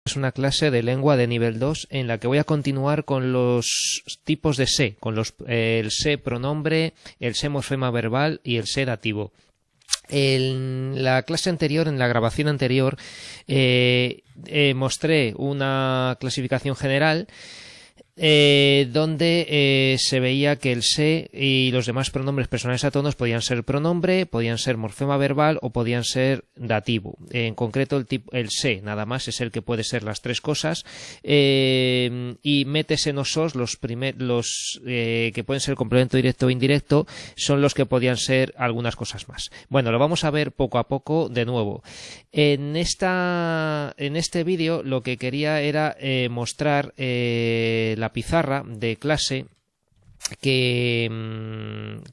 Es una clase de lengua de nivel 2 en la que voy a continuar con los tipos de se, con el se pronombre, el se morfema verbal y el se dativo. En la clase anterior, en la grabación anterior, mostré una clasificación general donde se veía que el se y los demás pronombres personales átonos podían ser pronombre, podían ser morfema verbal o podían ser dativo. En concreto el se nada más es el que puede ser las tres cosas, y métese no sos los que pueden ser complemento directo o indirecto son los que podían ser algunas cosas más. Bueno, lo vamos a ver poco a poco de nuevo. En este vídeo lo que quería era mostrar la pizarra de clase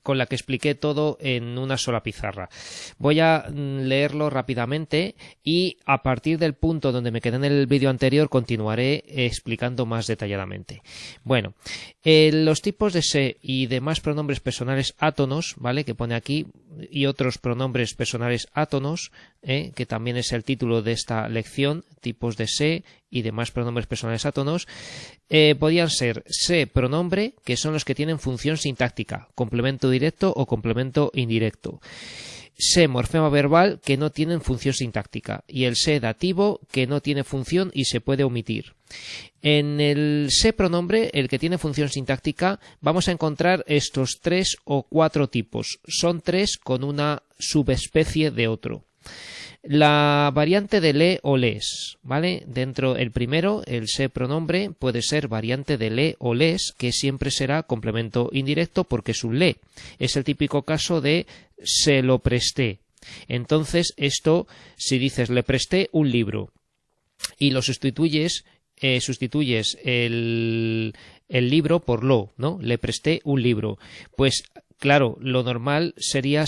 con la que expliqué todo en una sola pizarra. Voy a leerlo rápidamente y a partir del punto donde me quedé en el vídeo anterior continuaré explicando más detalladamente. Bueno, los tipos de se y demás pronombres personales átonos, ¿vale?, que pone aquí, y otros pronombres personales átonos, que también es el título de esta lección, tipos de se y demás pronombres personales átonos, podían ser se pronombre, que son los que tienen función sintáctica, complemento directo o complemento indirecto; se morfema verbal, que no tienen función sintáctica; y el se dativo, que no tiene función y se puede omitir. En el se pronombre, el que tiene función sintáctica, vamos a encontrar estos 3 o 4 tipos. Son 3 con una subespecie de otro. La variante de le o les, ¿vale? Dentro el primero, el se pronombre, puede ser variante de le o les, que siempre será complemento indirecto porque es un le. Es el típico caso de se lo presté. Entonces, esto, si dices le presté un libro y lo sustituyes el libro por lo, ¿no? Le presté un libro. Pues, claro, lo normal sería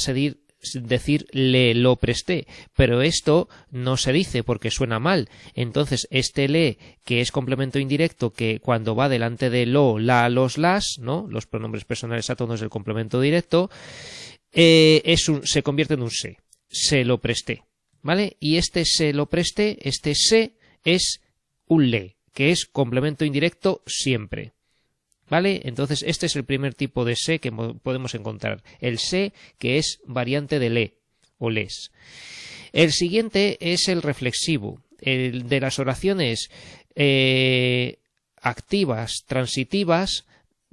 decir le lo presté, pero esto no se dice porque suena mal. Entonces este le, que es complemento indirecto, que cuando va delante de lo, la, los, las, ¿no?, los pronombres personales átonos del complemento directo, se convierte en un se lo presté, ¿vale? Y este se lo presté, este se es un le, que es complemento indirecto siempre, ¿vale? Entonces este es el primer tipo de se que podemos encontrar, el se que es variante de le o les. El siguiente es el reflexivo, el de las oraciones activas, transitivas.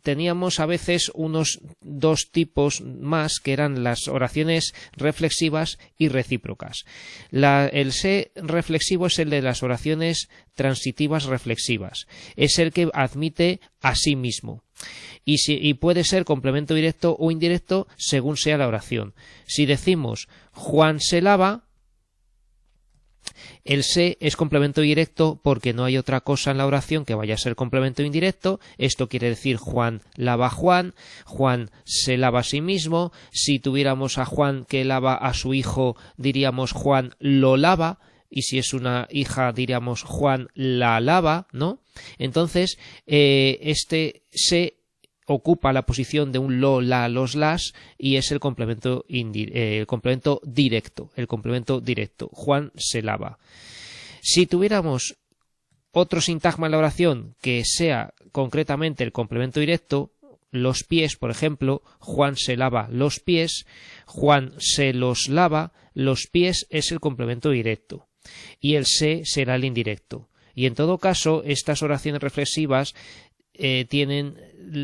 Teníamos a veces unos 2 tipos más, que eran las oraciones reflexivas y recíprocas. El se reflexivo es el de las oraciones transitivas reflexivas. Es el que admite a sí mismo. Y puede ser complemento directo o indirecto según sea la oración. Si decimos Juan se lava, el se es complemento directo porque no hay otra cosa en la oración que vaya a ser complemento indirecto. Esto quiere decir Juan lava a Juan, Juan se lava a sí mismo. Si tuviéramos a Juan que lava a su hijo, diríamos Juan lo lava. Y si es una hija, diríamos Juan la lava, ¿no? Entonces, este se ocupa la posición de un lo, la, los, las, y es el complemento directo, el complemento directo. Juan se lava. Si tuviéramos otro sintagma en la oración que sea concretamente el complemento directo, los pies, por ejemplo, Juan se lava los pies, Juan se los lava, los pies es el complemento directo y el se será el indirecto. Y en todo caso, estas oraciones reflexivas tienen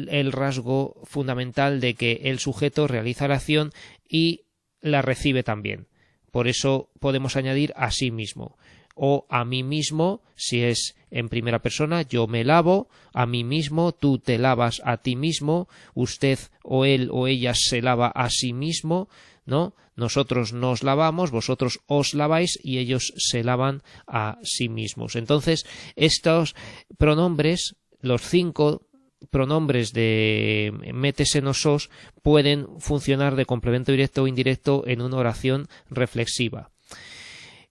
el rasgo fundamental de que el sujeto realiza la acción y la recibe también. Por eso podemos añadir a sí mismo o a mí mismo, si es en primera persona, yo me lavo, a mí mismo, tú te lavas a ti mismo, usted o él o ella se lava a sí mismo, ¿no? Nosotros nos lavamos, vosotros os laváis y ellos se lavan a sí mismos. Entonces, estos pronombres, los 5 pronombres de métese no sos, pueden funcionar de complemento directo o indirecto en una oración reflexiva.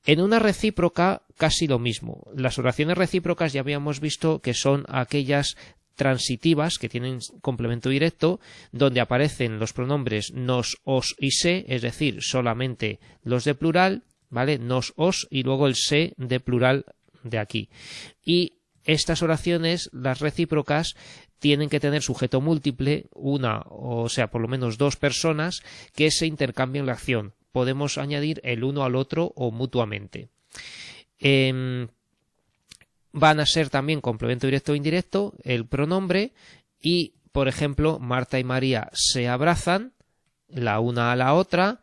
En una recíproca, casi lo mismo. Las oraciones recíprocas ya habíamos visto que son aquellas transitivas que tienen complemento directo, donde aparecen los pronombres nos, os y se, es decir, solamente los de plural, ¿vale? Nos, os y luego el se de plural de aquí. Y estas oraciones, las recíprocas, tienen que tener sujeto múltiple, o sea, por lo menos dos personas que se intercambien la acción. Podemos añadir el uno al otro o mutuamente. Van a ser también complemento directo o indirecto el pronombre y, por ejemplo, Marta y María se abrazan la una a la otra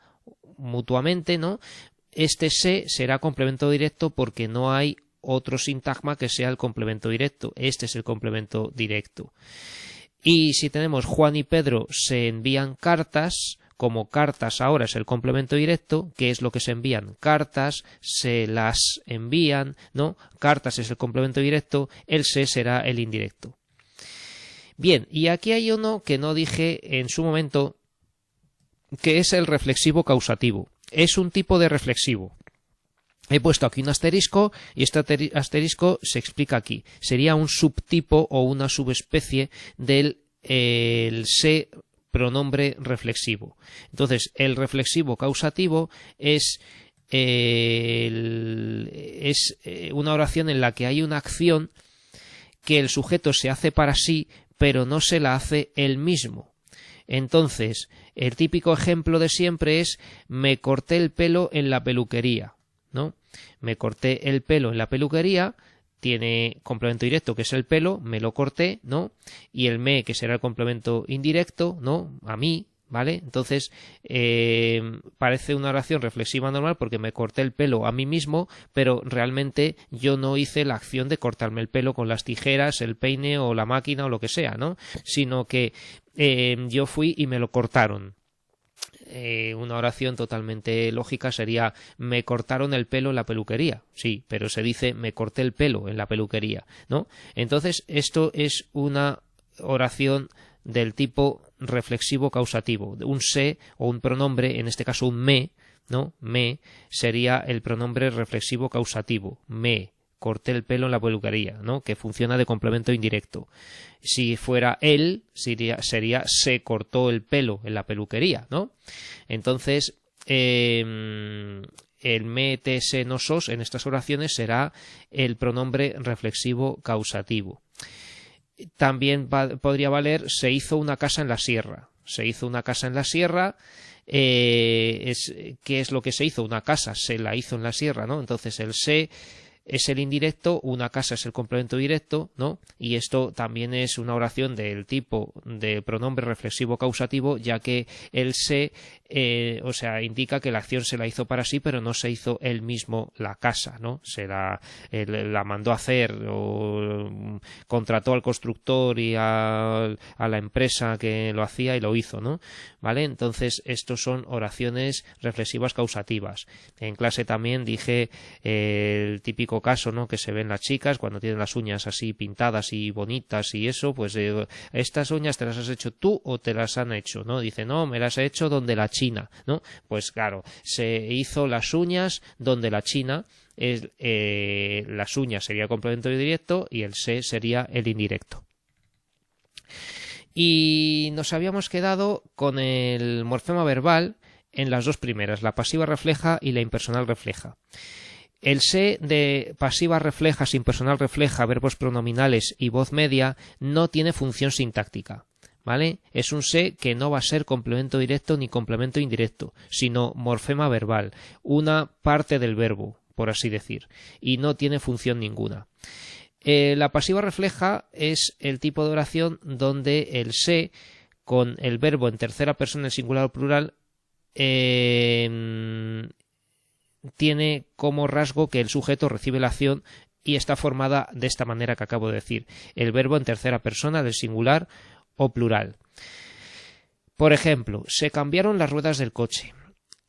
mutuamente, ¿no? Este se será complemento directo porque no hay otro sintagma que sea el complemento directo. Este es el complemento directo. Y si tenemos Juan y Pedro se envían cartas, como cartas ahora es el complemento directo, ¿qué es lo que se envían? Cartas, se las envían, ¿no? Cartas es el complemento directo, el se será el indirecto. Bien, y aquí hay uno que no dije en su momento, que es el reflexivo causativo. Es un tipo de reflexivo. He puesto aquí un asterisco y este asterisco se explica aquí. Sería un subtipo o una subespecie del se pronombre reflexivo. Entonces, el reflexivo causativo es una oración en la que hay una acción que el sujeto se hace para sí, pero no se la hace él mismo. Entonces, el típico ejemplo de siempre es me corté el pelo en la peluquería, ¿no? Me corté el pelo en la peluquería, tiene complemento directo que es el pelo, me lo corté, ¿no? Y el me, que será el complemento indirecto, ¿no? A mí, ¿vale? Entonces, parece una oración reflexiva normal porque me corté el pelo a mí mismo, pero realmente yo no hice la acción de cortarme el pelo con las tijeras, el peine o la máquina o lo que sea, ¿no? Sino que yo fui y me lo cortaron. Una oración totalmente lógica sería me cortaron el pelo en la peluquería, sí, pero se dice me corté el pelo en la peluquería, ¿no? Entonces esto es una oración del tipo reflexivo causativo, un se o un pronombre, en este caso un me, ¿no? Me sería el pronombre reflexivo causativo, me corté el pelo en la peluquería, ¿no? Que funciona de complemento indirecto. Si fuera él, sería se cortó el pelo en la peluquería, ¿no? Entonces, el me, te, se, no, sos en estas oraciones será el pronombre reflexivo causativo. También podría valer se hizo una casa en la sierra. Se hizo una casa en la sierra. ¿Qué es lo que se hizo? Una casa se la hizo en la sierra, ¿no? Entonces el se es el indirecto, una casa es el complemento directo, ¿no? Y esto también es una oración del tipo de pronombre reflexivo causativo, ya que el se, o sea, indica que la acción se la hizo para sí, pero no se hizo él mismo la casa, ¿no? Se la mandó a hacer o contrató al constructor y a la empresa que lo hacía y lo hizo, ¿no? ¿Vale? Entonces, estos son oraciones reflexivas causativas. En clase también dije el típico caso, ¿no? Que se ven las chicas cuando tienen las uñas así pintadas y bonitas y eso, pues estas uñas te las has hecho tú o te las han hecho, ¿no? Dice, no, me las he hecho donde la China, ¿no? Pues claro, se hizo las uñas donde la China, las uñas sería complemento directo y el se sería el indirecto. Y nos habíamos quedado con el morfema verbal en las dos primeras, la pasiva refleja y la impersonal refleja. El se de pasiva refleja, impersonal refleja, verbos pronominales y voz media no tiene función sintáctica, ¿vale? Es un se que no va a ser complemento directo ni complemento indirecto, sino morfema verbal, una parte del verbo, por así decir, y no tiene función ninguna. La pasiva refleja es el tipo de oración donde el se con el verbo en tercera persona en singular o plural tiene como rasgo que el sujeto recibe la acción y está formada de esta manera que acabo de decir, el verbo en tercera persona del singular o plural. Por ejemplo, se cambiaron las ruedas del coche.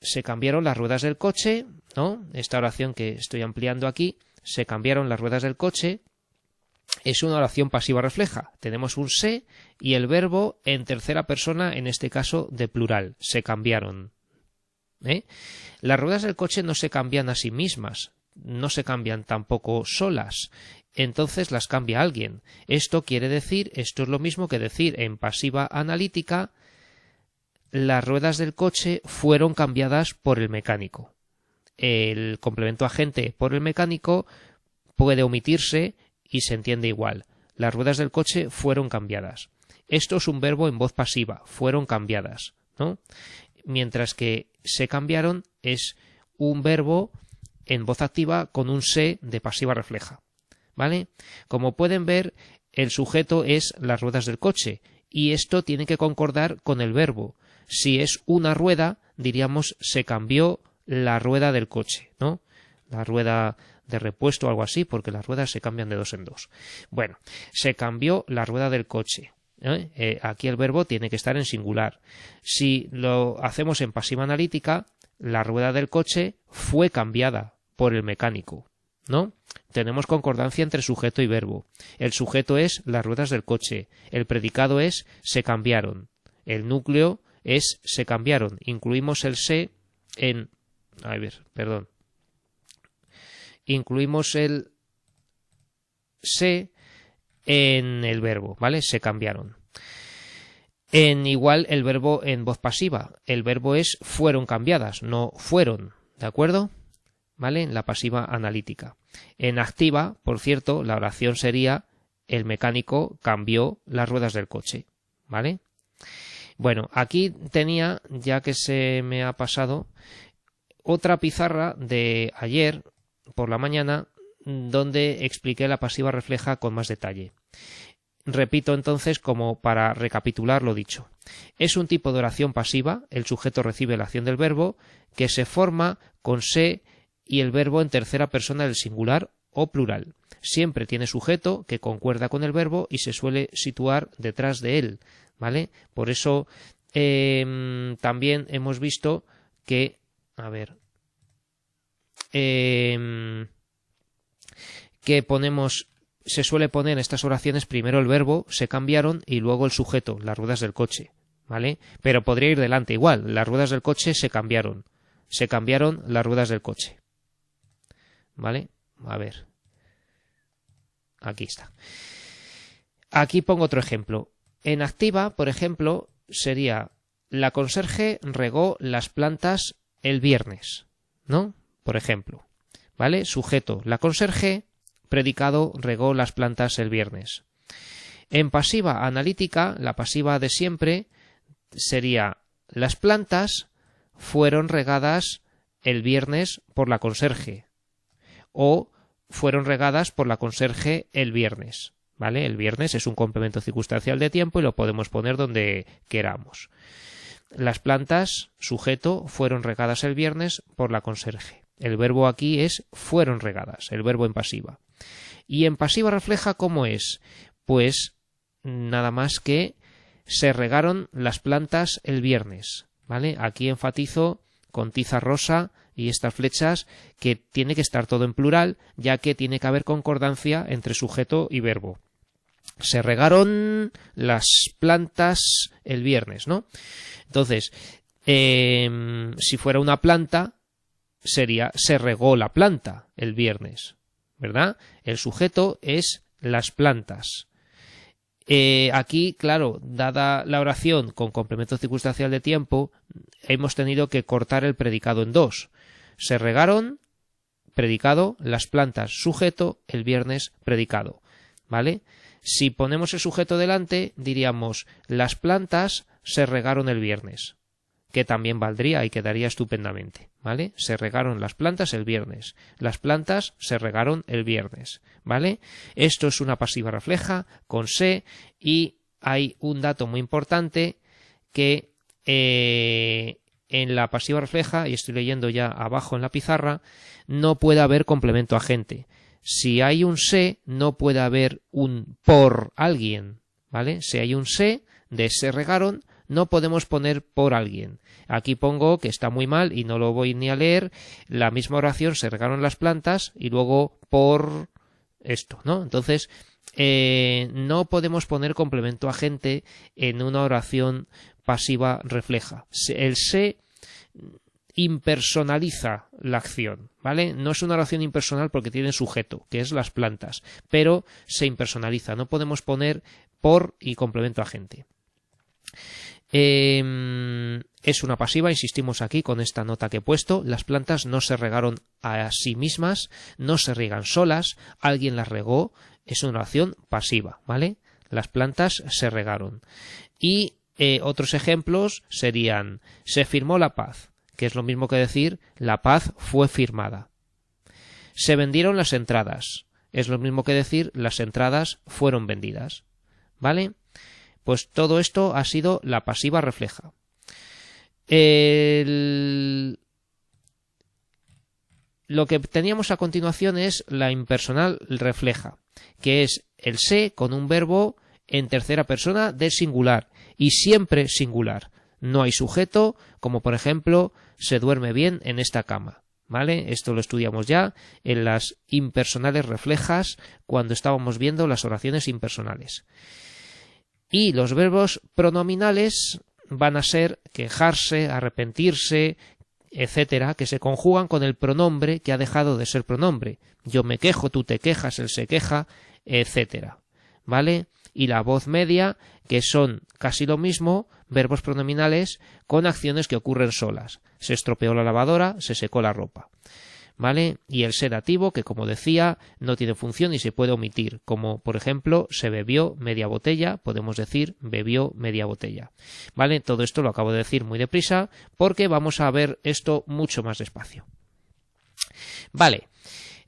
Se cambiaron las ruedas del coche, ¿no? Esta oración que estoy ampliando aquí, se cambiaron las ruedas del coche, es una oración pasiva refleja. Tenemos un se y el verbo en tercera persona, en este caso de plural, se cambiaron. Las ruedas del coche no se cambian a sí mismas, no se cambian tampoco solas, entonces las cambia alguien. Esto quiere decir, esto es lo mismo que decir en pasiva analítica, las ruedas del coche fueron cambiadas por el mecánico. El complemento agente por el mecánico puede omitirse y se entiende igual. Las ruedas del coche fueron cambiadas. Esto es un verbo en voz pasiva, fueron cambiadas, ¿no? Mientras que se cambiaron es un verbo en voz activa con un se de pasiva refleja, ¿vale? Como pueden ver, el sujeto es las ruedas del coche y esto tiene que concordar con el verbo. Si es una rueda, diríamos se cambió la rueda del coche, ¿no? La rueda de repuesto o algo así, porque las ruedas se cambian de dos en dos. Bueno, se cambió la rueda del coche. Aquí el verbo tiene que estar en singular. Si lo hacemos en pasiva analítica, la rueda del coche fue cambiada por el mecánico, ¿no? Tenemos concordancia entre sujeto y verbo. El sujeto es las ruedas del coche. El predicado es se cambiaron. El núcleo es se cambiaron. Incluimos el se en... Incluimos el se en el verbo, ¿vale? Se cambiaron. En igual el verbo en voz pasiva. El verbo es fueron cambiadas, no fueron, ¿de acuerdo? ¿Vale? En la pasiva analítica. En activa, por cierto, la oración sería el mecánico cambió las ruedas del coche, ¿vale? Bueno, aquí tenía, ya que se me ha pasado, otra pizarra de ayer por la mañana donde expliqué la pasiva refleja con más detalle. Repito entonces como para recapitular lo dicho. Es un tipo de oración pasiva, el sujeto recibe la acción del verbo, que se forma con se y el verbo en tercera persona del singular o plural. Siempre tiene sujeto que concuerda con el verbo y se suele situar detrás de él, ¿vale? Por eso también hemos visto que, que se suele poner en estas oraciones primero el verbo, se cambiaron, y luego el sujeto, las ruedas del coche, ¿vale? Pero podría ir delante igual, las ruedas del coche se cambiaron las ruedas del coche, ¿vale? A ver, aquí está. Aquí pongo otro ejemplo. En activa, por ejemplo, sería la conserje regó las plantas el viernes, ¿no? Por ejemplo, ¿vale? Sujeto, la conserje, predicado, regó las plantas el viernes. En pasiva analítica, la pasiva de siempre sería las plantas fueron regadas el viernes por la conserje o fueron regadas por la conserje el viernes, ¿vale? El viernes es un complemento circunstancial de tiempo y lo podemos poner donde queramos. Las plantas, sujeto, fueron regadas el viernes por la conserje. El verbo aquí es fueron regadas, el verbo en pasiva. Y en pasiva refleja, ¿cómo es? Pues nada más que se regaron las plantas el viernes, ¿vale? Aquí enfatizo con tiza rosa y estas flechas que tiene que estar todo en plural, ya que tiene que haber concordancia entre sujeto y verbo. Se regaron las plantas el viernes, ¿no? Entonces, si fuera una planta, sería se regó la planta el viernes, ¿verdad? El sujeto es las plantas. Aquí, claro, dada la oración con complemento circunstancial de tiempo, hemos tenido que cortar el predicado en dos. Se regaron, predicado, las plantas, sujeto, el viernes, predicado, ¿vale? Si ponemos el sujeto delante, diríamos las plantas se regaron el viernes, que también valdría y quedaría estupendamente, ¿vale? Se regaron las plantas el viernes. Las plantas se regaron el viernes, ¿vale? Esto es una pasiva refleja con se, y hay un dato muy importante que en la pasiva refleja, y estoy leyendo ya abajo en la pizarra, no puede haber complemento agente. Si hay un se, no puede haber un por alguien, ¿vale? Si hay un se de se regaron, no podemos poner por alguien. Aquí pongo que está muy mal y no lo voy ni a leer. La misma oración, se regaron las plantas y luego por esto, ¿no? Entonces, no podemos poner complemento agente en una oración pasiva refleja. El se impersonaliza la acción, ¿vale? No es una oración impersonal porque tiene sujeto, que es las plantas, pero se impersonaliza. No podemos poner por y complemento agente. es una pasiva, insistimos aquí con esta nota que he puesto. Las plantas no se regaron a sí mismas, no se riegan solas, alguien las regó, es una oración pasiva, ¿vale? Las plantas se regaron. Y otros ejemplos serían: se firmó la paz, que es lo mismo que decir la paz fue firmada. Se vendieron las entradas, es lo mismo que decir las entradas fueron vendidas, ¿vale? Pues todo esto ha sido la pasiva refleja. Lo que teníamos a continuación es la impersonal refleja, que es el se con un verbo en tercera persona del singular y siempre singular. No hay sujeto, como por ejemplo se duerme bien en esta cama, ¿vale? Esto lo estudiamos ya en las impersonales reflejas cuando estábamos viendo las oraciones impersonales. Y los verbos pronominales van a ser quejarse, arrepentirse, etcétera, que se conjugan con el pronombre que ha dejado de ser pronombre. Yo me quejo, tú te quejas, él se queja, etcétera, ¿vale? Y la voz media, que son casi lo mismo, verbos pronominales con acciones que ocurren solas. Se estropeó la lavadora, se secó la ropa, ¿vale? Y el sedativo, que como decía, no tiene función y se puede omitir, como por ejemplo, se bebió media botella, podemos decir bebió media botella, ¿vale? Todo esto lo acabo de decir muy deprisa porque vamos a ver esto mucho más despacio. Vale,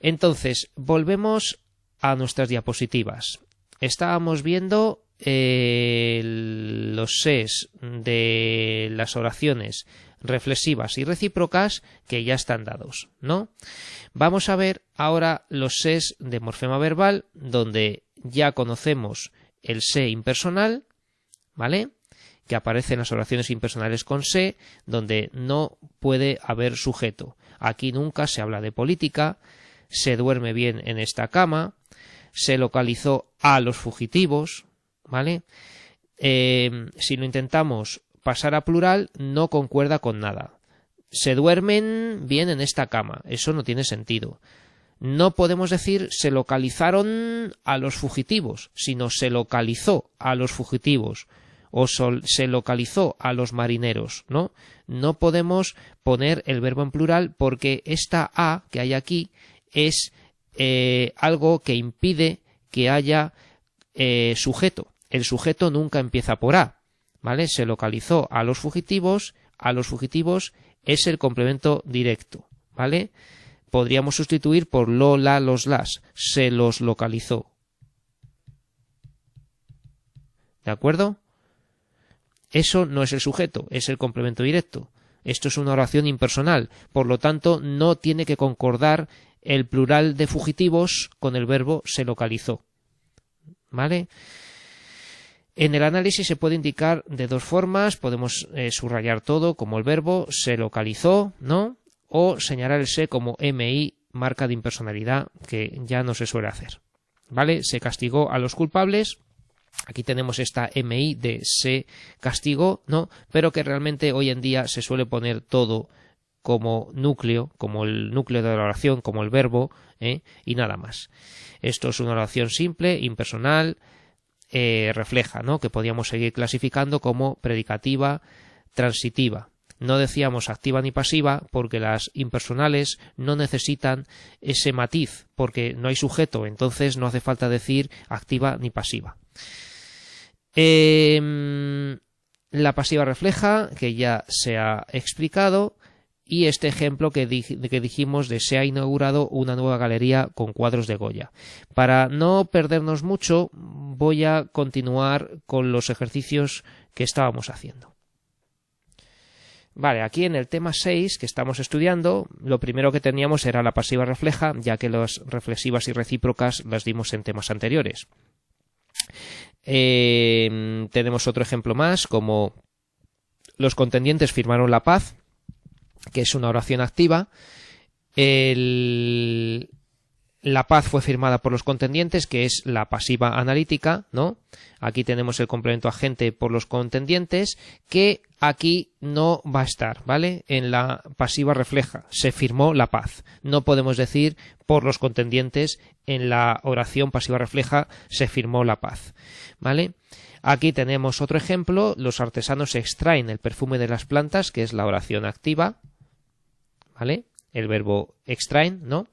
entonces volvemos a nuestras diapositivas. Estábamos viendo los ses de las oraciones reflexivas y recíprocas que ya están dados, ¿no? Vamos a ver ahora los ses de morfema verbal, donde ya conocemos el se impersonal, ¿vale? Que aparece en las oraciones impersonales con se, donde no puede haber sujeto. Aquí nunca se habla de política, se duerme bien en esta cama, se localizó a los fugitivos, ¿vale? Si lo intentamos pasar a plural, no concuerda con nada. Se duermen bien en esta cama, eso no tiene sentido. No podemos decir se localizaron a los fugitivos, sino se localizó a los fugitivos o se localizó a los marineros, ¿no? No podemos poner el verbo en plural porque esta a que hay aquí es algo que impide que haya sujeto. El sujeto nunca empieza por a, ¿vale? Se localizó a los fugitivos es el complemento directo, ¿vale? Podríamos sustituir por lo, la, los, las. Se los localizó. ¿De acuerdo? Eso no es el sujeto, es el complemento directo. Esto es una oración impersonal, por lo tanto no tiene que concordar el plural de fugitivos con el verbo se localizó, ¿vale? En el análisis se puede indicar de dos formas, podemos subrayar todo como el verbo se localizó, ¿no? O señalar el se como MI, marca de impersonalidad, que ya no se suele hacer, ¿vale? Se castigó a los culpables, aquí tenemos esta MI de se castigó, ¿no? Pero que realmente hoy en día se suele poner todo como núcleo, como el núcleo de la oración, como el verbo, y nada más. Esto es una oración simple, impersonal, refleja, ¿no? Que podríamos seguir clasificando como predicativa, transitiva. No decíamos activa ni pasiva porque las impersonales no necesitan ese matiz porque no hay sujeto, entonces no hace falta decir activa ni pasiva. La pasiva refleja, que ya se ha explicado, y este ejemplo que dijimos de se ha inaugurado una nueva galería con cuadros de Goya. Para no perdernos mucho, voy a continuar con los ejercicios que estábamos haciendo. Vale, aquí en el tema 6 que estamos estudiando, lo primero que teníamos era la pasiva refleja, ya que las reflexivas y recíprocas las dimos en temas anteriores. Tenemos otro ejemplo más, como los contendientes firmaron la paz, que es una oración activa. La paz fue firmada por los contendientes, que es la pasiva analítica, ¿no? Aquí tenemos el complemento agente por los contendientes, que aquí no va a estar, ¿vale? En la pasiva refleja, se firmó la paz. No podemos decir por los contendientes en la oración pasiva refleja se firmó la paz, ¿vale? Aquí tenemos otro ejemplo. Los artesanos extraen el perfume de las plantas, que es la oración activa, ¿vale? El verbo extraen, ¿no?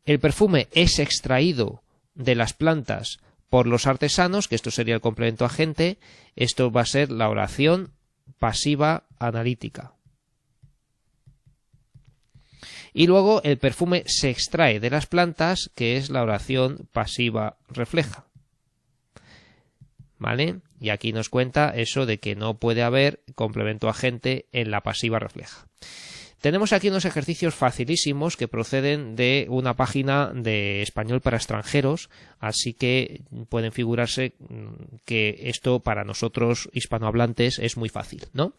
El perfume es extraído de las plantas por los artesanos, que esto sería el complemento agente. Esto va a ser la oración pasiva analítica. Y luego el perfume se extrae de las plantas, que es la oración pasiva refleja. ¿Vale? Y aquí nos cuenta eso de que no puede haber complemento agente en la pasiva refleja. Tenemos aquí unos ejercicios facilísimos que proceden de una página de español para extranjeros, así que pueden figurarse que esto para nosotros hispanohablantes es muy fácil, ¿no?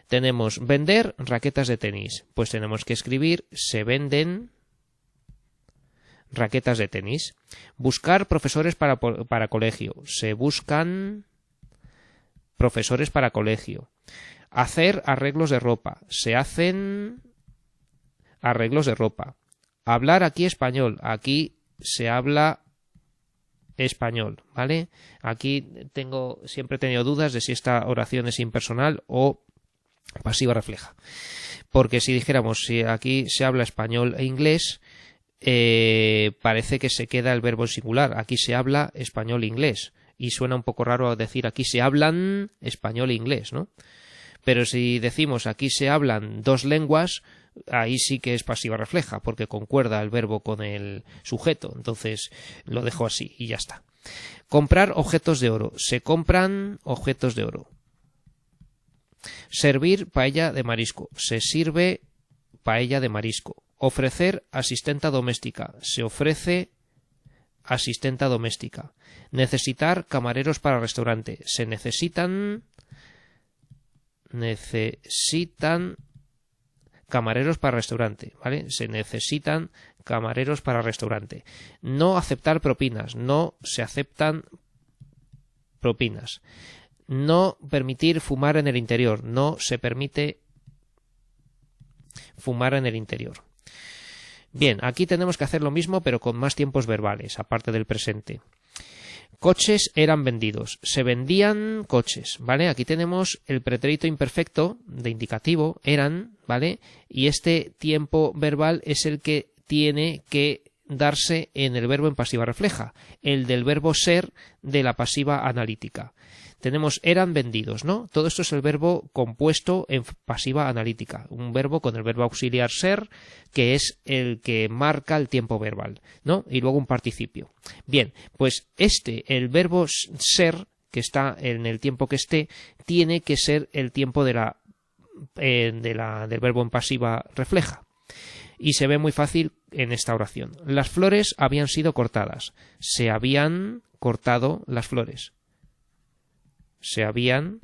Tenemos vender raquetas de tenis, pues tenemos que escribir se venden raquetas de tenis. Buscar profesores para colegio, se buscan profesores para colegio. Hacer arreglos de ropa. Se hacen arreglos de ropa. Hablar aquí español. Aquí se habla español, ¿vale? Aquí siempre he tenido dudas de si esta oración es impersonal o pasiva refleja. Porque si dijéramos si aquí se habla español e inglés, parece que se queda el verbo en singular. Aquí se habla español e inglés. Y suena un poco raro decir aquí se hablan español e inglés, ¿no? Pero si decimos aquí se hablan dos lenguas, ahí sí que es pasiva refleja, porque concuerda el verbo con el sujeto. Entonces lo dejo así y ya está. Comprar objetos de oro. Se compran objetos de oro. Servir paella de marisco. Se sirve paella de marisco. Ofrecer asistenta doméstica. Se ofrece asistenta doméstica. Necesitar camareros para restaurante. Se necesitan camareros para restaurante, ¿vale? Se necesitan camareros para restaurante. No aceptar propinas. No se aceptan propinas. No permitir fumar en el interior. No se permite fumar en el interior. Bien, aquí tenemos que hacer lo mismo pero con más tiempos verbales, aparte del presente. Coches eran vendidos. Se vendían coches, ¿vale? Aquí tenemos el pretérito imperfecto de indicativo, eran, ¿vale? Y este tiempo verbal es el que tiene que darse en el verbo en pasiva refleja, el del verbo ser de la pasiva analítica. Tenemos eran vendidos, ¿no? Todo esto es el verbo compuesto en pasiva analítica, un verbo con el verbo auxiliar ser, que es el que marca el tiempo verbal, ¿no? Y luego un participio. Bien, pues el verbo ser, que está en el tiempo que esté, tiene que ser el tiempo del verbo en pasiva refleja. Y se ve muy fácil en esta oración. Las flores habían sido cortadas. Se habían cortado las flores. Se habían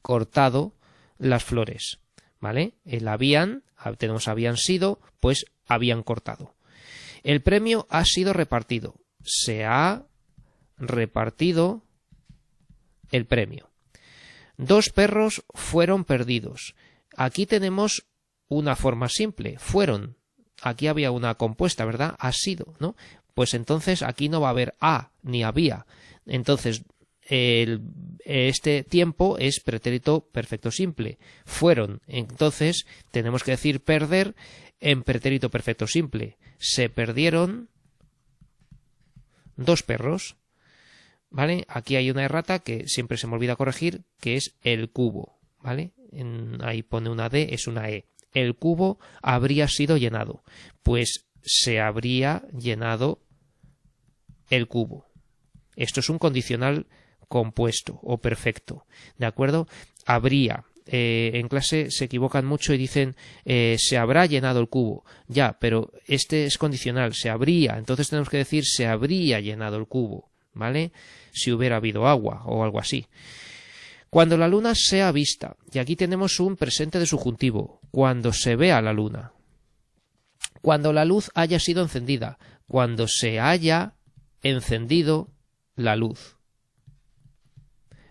cortado las flores, ¿vale? El habían, tenemos habían sido, pues habían cortado. El premio ha sido repartido. Se ha repartido el premio. Dos perros fueron perdidos. Aquí tenemos una forma simple. Fueron. Aquí había una compuesta, ¿verdad? Ha sido, ¿no? Pues entonces aquí no va a haber a ni había. Entonces este tiempo es pretérito perfecto simple. Fueron. Entonces tenemos que decir perder en pretérito perfecto simple. Se perdieron dos perros. ¿Vale? Aquí hay una errata que siempre se me olvida corregir, que es el cubo. ¿Vale? Ahí pone una D, es una E. El cubo habría sido llenado. Pues se habría llenado el cubo. Esto es un condicional compuesto o perfecto, ¿de acuerdo? Habría. En clase se equivocan mucho y dicen se habrá llenado el cubo. Ya, pero este es condicional, se habría. Entonces tenemos que decir se habría llenado el cubo, ¿vale? Si hubiera habido agua o algo así. Cuando la luna sea vista. Y aquí tenemos un presente de subjuntivo. Cuando se vea la luna. Cuando la luz haya sido encendida. Cuando se haya encendido la luz.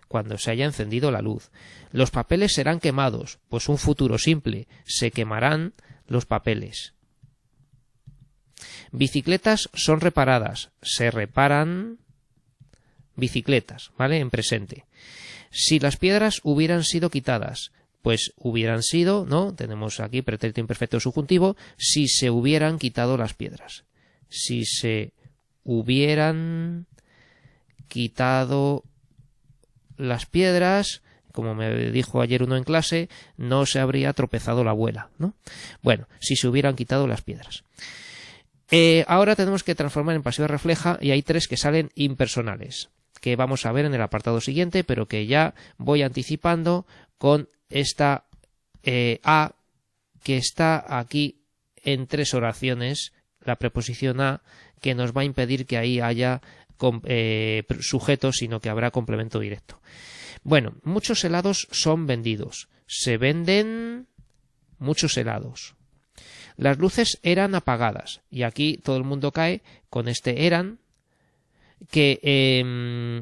Cuando se haya encendido la luz. Los papeles serán quemados, pues un futuro simple. Se quemarán los papeles. Bicicletas son reparadas. Se reparan bicicletas, ¿vale? En presente. Si las piedras hubieran sido quitadas, pues hubieran sido, ¿no? Tenemos aquí pretérito imperfecto subjuntivo, si se hubieran quitado las piedras. Si se hubieran quitado las piedras, como me dijo ayer uno en clase, no se habría tropezado la abuela, ¿no? Bueno, si se hubieran quitado las piedras. Ahora tenemos que transformar en pasiva refleja y hay 3 que salen impersonales, que vamos a ver en el apartado siguiente, pero que ya voy anticipando con esta a que está aquí en 3 oraciones, la preposición a, que nos va a impedir que ahí haya sujeto, sino que habrá complemento directo. Bueno, muchos helados son vendidos. Se venden muchos helados. Las luces eran apagadas. Y aquí todo el mundo cae con este eran, que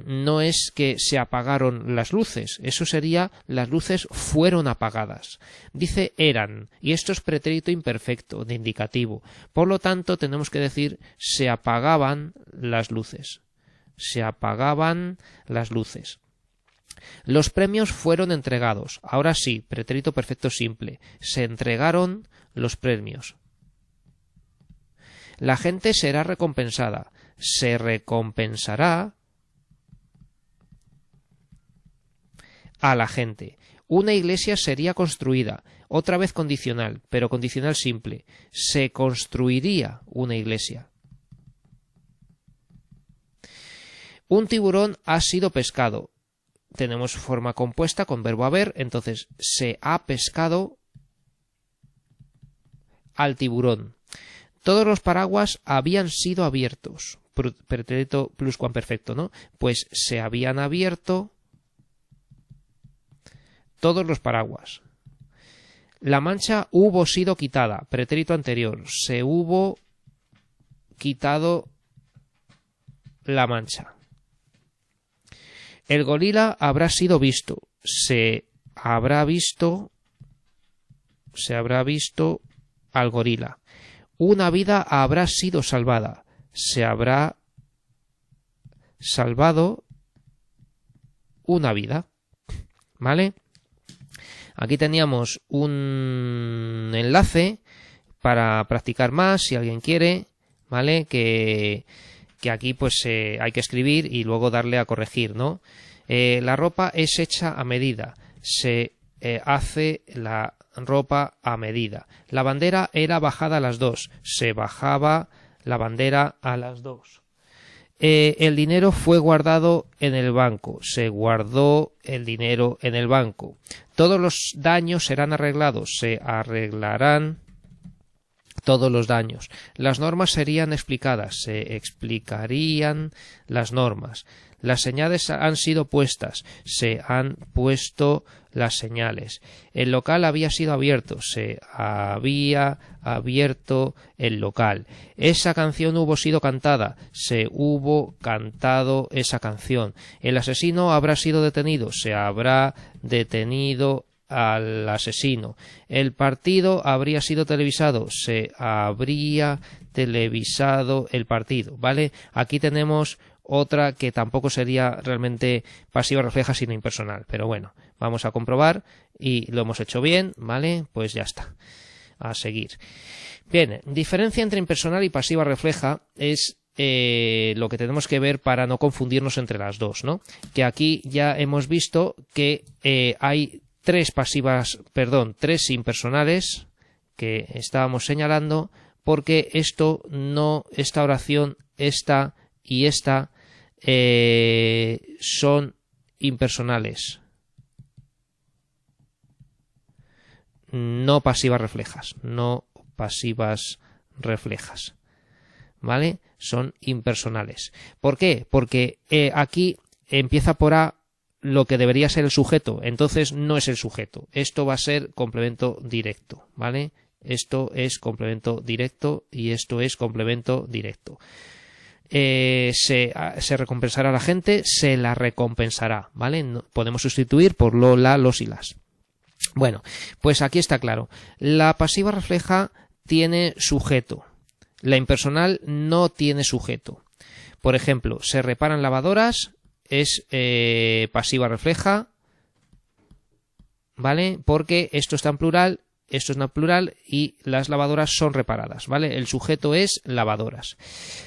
no es que se apagaron las luces. Eso sería las luces fueron apagadas. Dice eran. Y esto es pretérito imperfecto, de indicativo. Por lo tanto, tenemos que decir se apagaban las luces. Se apagaban las luces. Los premios fueron entregados. Ahora sí, pretérito perfecto simple. Se entregaron los premios. La gente será recompensada. Se recompensará a la gente. Una iglesia sería construida. Otra vez condicional, pero condicional simple. Se construiría una iglesia. Un tiburón ha sido pescado. Tenemos forma compuesta con verbo haber, entonces se ha pescado al tiburón. Todos los paraguas habían sido abiertos. Pretérito pluscuamperfecto, ¿no? Pues se habían abierto todos los paraguas. La mancha hubo sido quitada. Pretérito anterior. Se hubo quitado la mancha. El gorila habrá sido visto. Se habrá visto al gorila. Una vida habrá sido salvada. Se habrá salvado una vida. ¿Vale? Aquí teníamos un enlace para practicar más, si alguien quiere, ¿vale? Que aquí pues hay que escribir y luego darle a corregir, ¿no? La ropa es hecha a medida. Se hace la ropa a medida. La bandera era bajada a las 2. Se bajaba la bandera a las 2. El dinero fue guardado en el banco. Se guardó el dinero en el banco. Todos los daños serán arreglados. Se arreglarán todos los daños. Las normas serían explicadas. Se explicarían las normas. Las señales han sido puestas. Se han puesto las señales. El local había sido abierto. Se había abierto el local. Esa canción hubo sido cantada. Se hubo cantado esa canción. El asesino habrá sido detenido. Se habrá detenido al asesino. El partido habría sido televisado. Se habría televisado el partido. ¿Vale? Aquí tenemos otra que tampoco sería realmente pasiva refleja sino impersonal, pero bueno, vamos a comprobar y lo hemos hecho bien, ¿vale? Pues ya está, a seguir. Bien, diferencia entre impersonal y pasiva refleja es lo que tenemos que ver para no confundirnos entre las dos, ¿no? Que aquí ya hemos visto que hay tres impersonales que estábamos señalando, porque esta oración, esta y esta son impersonales, no pasivas reflejas, ¿vale? Son impersonales. ¿Por qué? Porque aquí empieza por A lo que debería ser el sujeto, entonces no es el sujeto. Esto va a ser complemento directo, ¿vale? Esto es complemento directo y esto es complemento directo. Se recompensará a la gente, se la recompensará, ¿vale? No, podemos sustituir por lo, la, los y las. Bueno, pues aquí está claro. La pasiva refleja tiene sujeto. La impersonal no tiene sujeto. Por ejemplo, se reparan lavadoras, es pasiva refleja, ¿vale? Porque esto está en plural, esto es en plural y las lavadoras son reparadas, ¿vale? El sujeto es lavadoras.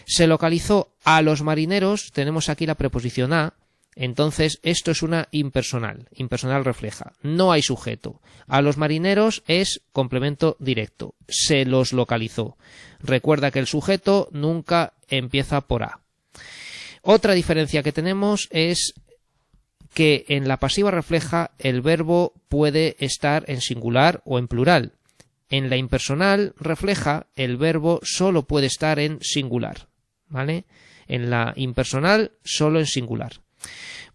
Se localizó a los marineros, tenemos aquí la preposición a, entonces esto es una impersonal, impersonal refleja, no hay sujeto. A los marineros es complemento directo, se los localizó. Recuerda que el sujeto nunca empieza por a. Otra diferencia que tenemos es que en la pasiva refleja el verbo puede estar en singular o en plural. En la impersonal refleja el verbo solo puede estar en singular, ¿vale? En la impersonal solo en singular.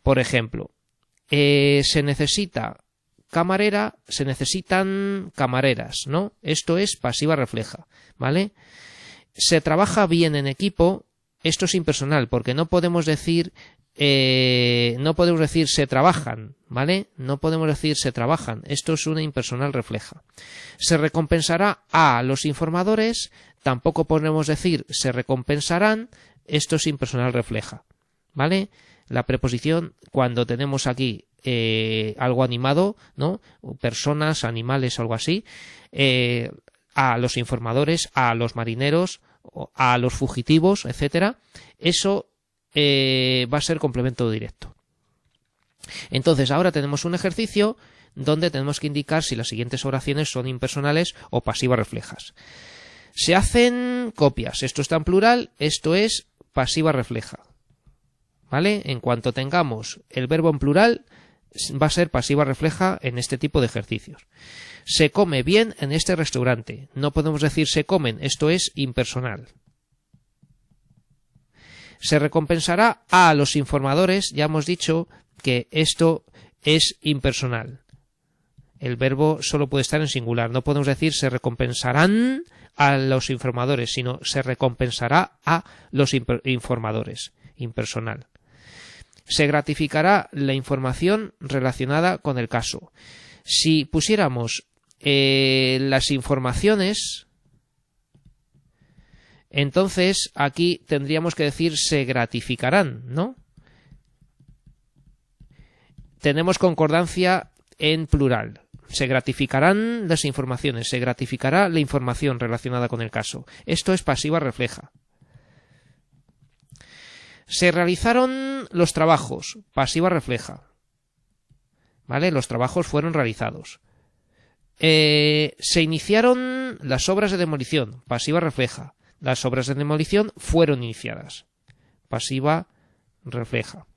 Por ejemplo, se necesita camarera, se necesitan camareras, ¿no? Esto es pasiva refleja, ¿vale? Se trabaja bien en equipo, esto es impersonal porque no podemos decir se trabajan, ¿vale? No podemos decir se trabajan. Esto es una impersonal refleja. Se recompensará a los informadores. Tampoco podemos decir se recompensarán. Esto es impersonal refleja, ¿vale? La preposición, cuando tenemos aquí algo animado, ¿no? Personas, animales, algo así, a los informadores, a los marineros, a los fugitivos, etcétera. Eso va a ser complemento directo. Entonces ahora tenemos un ejercicio donde tenemos que indicar si las siguientes oraciones son impersonales o pasivas reflejas. Se hacen copias, esto está en plural, esto es pasiva refleja, ¿vale? En cuanto tengamos el verbo en plural va a ser pasiva refleja en este tipo de ejercicios. Se come bien en este restaurante, no podemos decir se comen, esto es impersonal. Se recompensará a los informadores, ya hemos dicho que esto es impersonal. El verbo solo puede estar en singular, no podemos decir se recompensarán a los informadores, sino se recompensará a los informadores, impersonal. Se gratificará la información relacionada con el caso. Si pusiéramos las informaciones, entonces aquí tendríamos que decir se gratificarán, ¿no? Tenemos concordancia en plural. Se gratificarán las informaciones, se gratificará la información relacionada con el caso. Esto es pasiva refleja. Se realizaron los trabajos, pasiva refleja, ¿vale? Los trabajos fueron realizados. Se iniciaron las obras de demolición, pasiva refleja. Las obras de demolición fueron iniciadas. Pasiva refleja.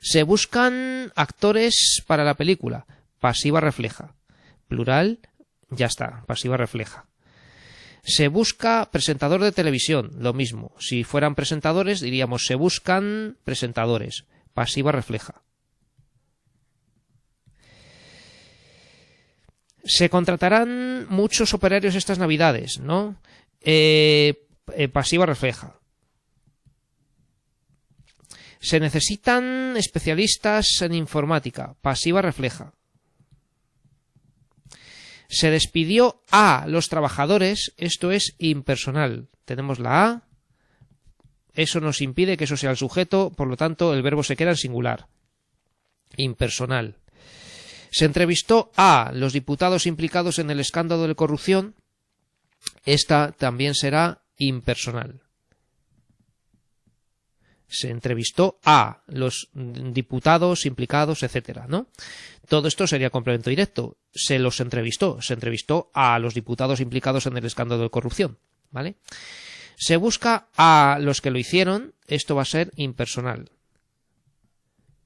Se buscan actores para la película. Pasiva refleja. Plural, ya está, pasiva refleja. Se busca presentador de televisión, lo mismo. Si fueran presentadores diríamos se buscan presentadores. Pasiva refleja. Se contratarán muchos operarios estas navidades, ¿no? Pasiva refleja. Se necesitan especialistas en informática. Pasiva refleja. Se despidió a los trabajadores. Esto es impersonal. Tenemos la a. Eso nos impide que eso sea el sujeto. Por lo tanto, el verbo se queda en singular. Impersonal. Se entrevistó a los diputados implicados en el escándalo de corrupción. Esta también será impersonal. Se entrevistó a los diputados implicados, etcétera, ¿no? Todo esto sería complemento directo. Se entrevistó a los diputados implicados en el escándalo de corrupción, ¿vale? Se busca a los que lo hicieron, esto va a ser impersonal,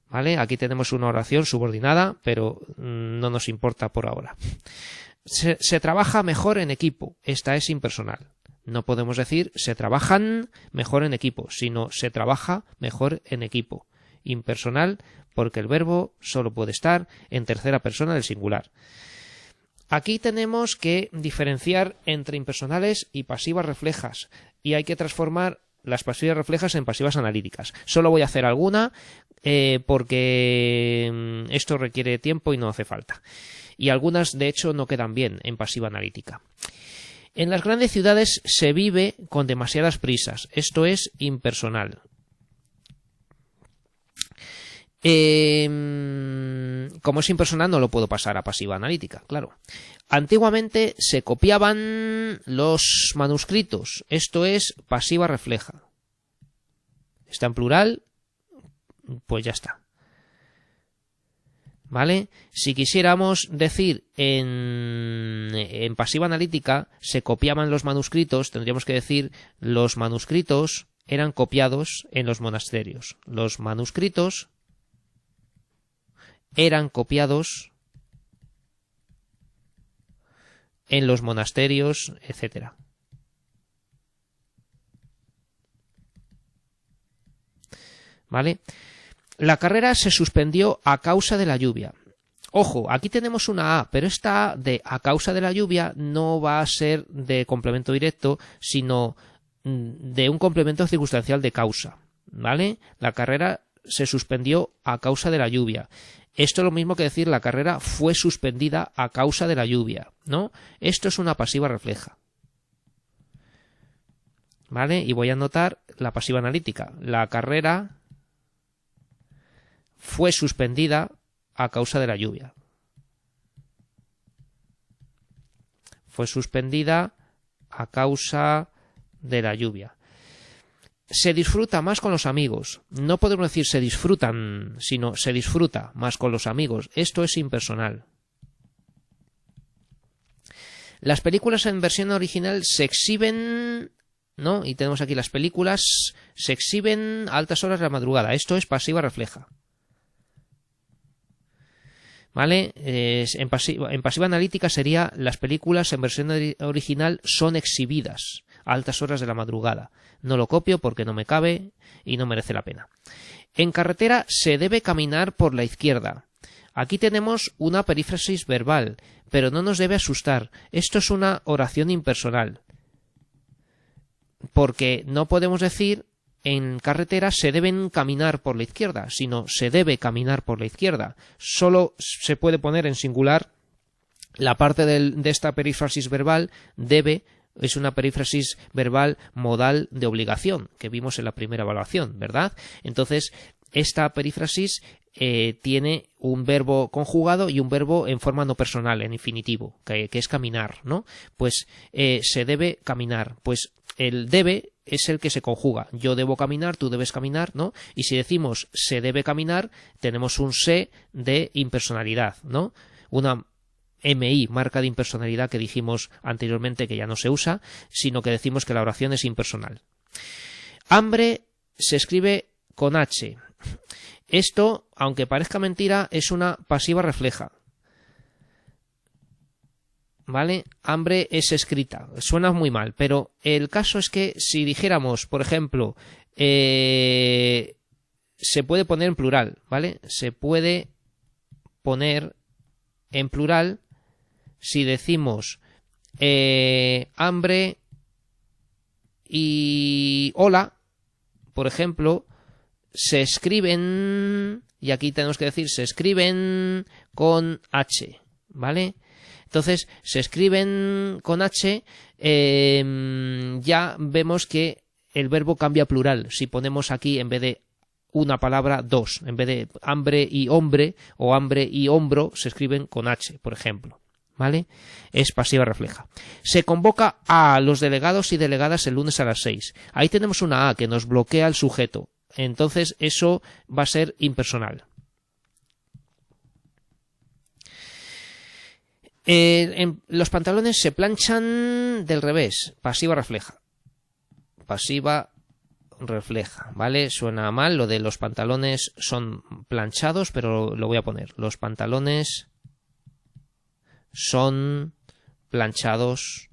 ¿vale? Aquí tenemos una oración subordinada, pero no nos importa por ahora. Se trabaja mejor en equipo, esta es impersonal. No podemos decir se trabajan mejor en equipo, sino se trabaja mejor en equipo. Impersonal porque el verbo solo puede estar en tercera persona del singular. Aquí tenemos que diferenciar entre impersonales y pasivas reflejas y hay que transformar las pasivas reflejas en pasivas analíticas. Solo voy a hacer alguna porque esto requiere tiempo y no hace falta. Y algunas de hecho no quedan bien en pasiva analítica. En las grandes ciudades se vive con demasiadas prisas. Esto es impersonal. Como es impersonal no lo puedo pasar a pasiva analítica, claro. Antiguamente se copiaban los manuscritos, esto es pasiva refleja. Está en plural, pues ya está. ¿Vale? Si quisiéramos decir en pasiva analítica se copiaban los manuscritos, tendríamos que decir los manuscritos eran copiados en los monasterios. Los manuscritos eran copiados en los monasterios, etcétera. ¿Vale? La carrera se suspendió a causa de la lluvia. Ojo, aquí tenemos una A, pero esta A de a causa de la lluvia no va a ser de complemento directo, sino de un complemento circunstancial de causa. ¿Vale? La carrera se suspendió a causa de la lluvia. Esto es lo mismo que decir la carrera fue suspendida a causa de la lluvia, ¿no? Esto es una pasiva refleja. ¿Vale? Y voy a anotar la pasiva analítica. La carrera fue suspendida a causa de la lluvia. Fue suspendida a causa de la lluvia. Se disfruta más con los amigos. No podemos decir se disfrutan, sino se disfruta más con los amigos. Esto es impersonal. Las películas en versión original se exhiben, ¿no? Y tenemos aquí las películas, se exhiben a altas horas de la madrugada. Esto es pasiva refleja. ¿Vale? En pasiva analítica sería las películas en versión original son exhibidas a altas horas de la madrugada. No lo copio porque no me cabe y no merece la pena. En carretera se debe caminar por la izquierda. Aquí tenemos una perífrasis verbal, pero no nos debe asustar. Esto es una oración impersonal. Porque no podemos decir en carretera se deben caminar por la izquierda, sino se debe caminar por la izquierda. Solo se puede poner en singular la parte de esta perífrasis verbal debe. Es una perífrasis verbal modal de obligación que vimos en la primera evaluación, ¿verdad? Entonces, esta perífrasis tiene un verbo conjugado y un verbo en forma no personal, en infinitivo, que es caminar, ¿no? Pues se debe caminar. Pues el debe es el que se conjuga. Yo debo caminar, tú debes caminar, ¿no? Y si decimos se debe caminar, tenemos un se de impersonalidad, ¿no? Una MI, marca de impersonalidad que dijimos anteriormente que ya no se usa, sino que decimos que la oración es impersonal. Hambre se escribe con H. Esto, aunque parezca mentira, es una pasiva refleja. ¿Vale? Hambre es escrita. Suena muy mal, pero el caso es que si dijéramos, por ejemplo, se puede poner en plural, ¿vale? Se puede poner en plural si decimos hambre y hola, por ejemplo, se escriben, y aquí tenemos que decir se escriben con H, ¿vale? Entonces, se escriben con H, ya vemos que el verbo cambia a plural. Si ponemos aquí en vez de una palabra, dos. En vez de hambre y hombre o hambre y hombro, se escriben con H, por ejemplo. ¿Vale? Es pasiva refleja. Se convoca a los delegados y delegadas el lunes a las 6. Ahí tenemos una A que nos bloquea el sujeto. Entonces, eso va a ser impersonal. Los pantalones se planchan del revés. Pasiva refleja. Pasiva refleja, ¿vale? Suena mal lo de los pantalones son planchados, pero lo voy a poner. Los pantalones son planchados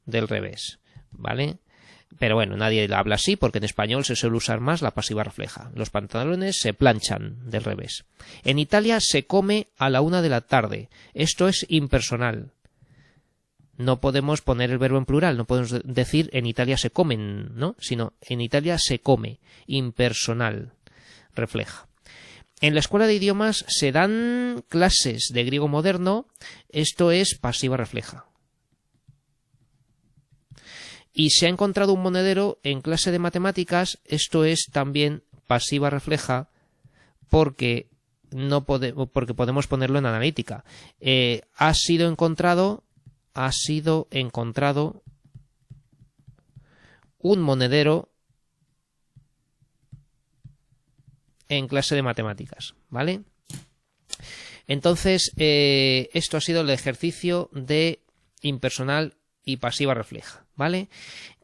del revés, ¿vale? Pero bueno, nadie habla así porque en español se suele usar más la pasiva refleja. Los pantalones se planchan del revés. En Italia se come a la 1 de la tarde. Esto es impersonal. No podemos poner el verbo en plural, no podemos decir en Italia se comen, ¿no? Sino en Italia se come. Impersonal. Refleja. En la escuela de idiomas se dan clases de griego moderno. Esto es pasiva refleja. Y se ha encontrado un monedero en clase de matemáticas. Esto es también pasiva refleja porque porque podemos ponerlo en analítica. Ha sido encontrado un monedero en clase de matemáticas, ¿vale? Entonces, esto ha sido el ejercicio de impersonal y pasiva refleja, ¿vale?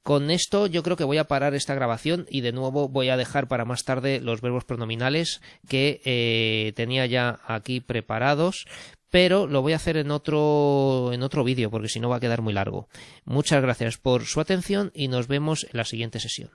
Con esto yo creo que voy a parar esta grabación y de nuevo voy a dejar para más tarde los verbos pronominales que tenía ya aquí preparados, pero lo voy a hacer en otro vídeo porque si no va a quedar muy largo. Muchas gracias por su atención y nos vemos en la siguiente sesión.